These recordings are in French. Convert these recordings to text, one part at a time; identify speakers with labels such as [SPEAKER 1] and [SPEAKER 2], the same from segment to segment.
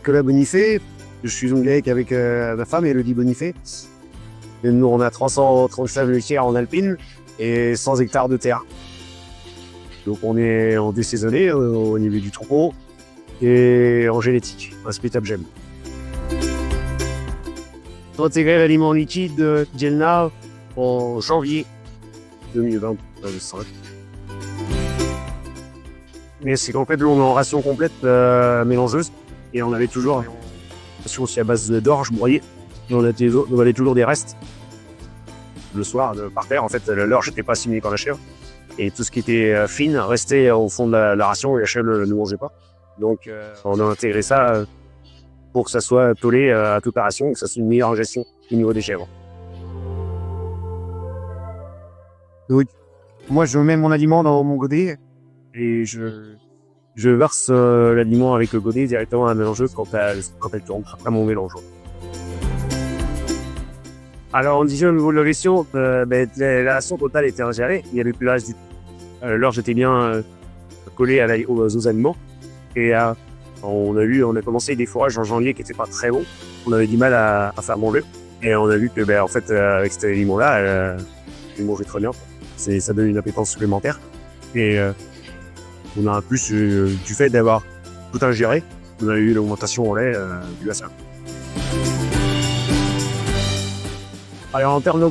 [SPEAKER 1] Nicolas Bonifay. Je suis donc avec ma femme, Elodie Bonifay. Et nous, on a 335 hectares en alpine et 100 hectares de terre. Donc on est en désaisonné au niveau du troupeau et en génétique, un split-up gem. J'ai intégré l'aliment liquide Gelna en janvier 2025. Mais c'est qu'en fait, on est en ration complète mélangeuse et on avait toujours une ration aussi à base d'orge broyée. Et on avait toujours des restes le soir par terre. En fait, l'orge n'était pas assimilée par la chèvre et tout ce qui était fine restait au fond de la ration et la chèvre ne mangeait pas. Donc, on a intégré ça pour que ça soit tollé à toute la ration et que ça soit une meilleure gestion au niveau des chèvres.
[SPEAKER 2] Oui. Moi, je mets mon aliment dans mon godet et je verse l'aliment avec le godet directement à la mélangeuse quand elle tourne, après mon mélange.
[SPEAKER 1] Alors, on disait au niveau de la gestion, la ration totale était ingérée, il n'y avait plus le reste du tout. L'orge était bien collé aux aliments et on a commencé des fourrages en janvier qui n'étaient pas très bons. On avait du mal à faire manger et on a vu que en fait, avec cet aliment-là, il mangeait très bien. Ça donne une appétence supplémentaire. Et on a en plus du fait d'avoir tout ingéré, on a eu l'augmentation en lait due à ça. Alors en termes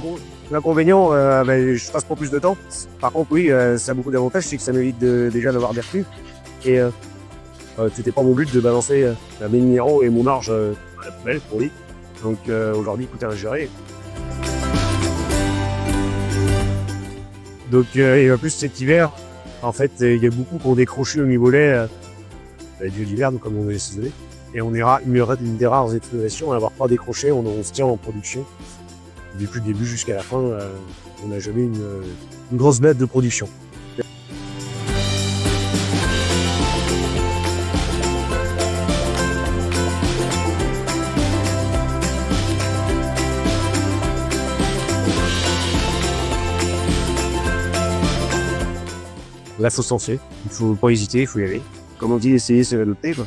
[SPEAKER 1] d'inconvénients, je passe pour plus de temps. Par contre, oui, ça a beaucoup d'avantages, c'est que ça m'évite déjà d'avoir des reflux. Et c'était pas mon but de balancer mes minéraux et mon orge à la poubelle pour lui. Donc aujourd'hui, tout est ingéré. Donc, et en plus cet hiver, en fait, il y a beaucoup qui ont décroché au niveau lait du l'hiver, donc comme on est saisonné. Et il y aura une des rares exploitations à n'avoir pas décroché, on se tient en production. Depuis le début jusqu'à la fin, on n'a jamais une grosse baisse de production. Là, faut se lancer. Il faut pas hésiter, il faut y aller. Comme on dit, essayer, c'est noter, quoi.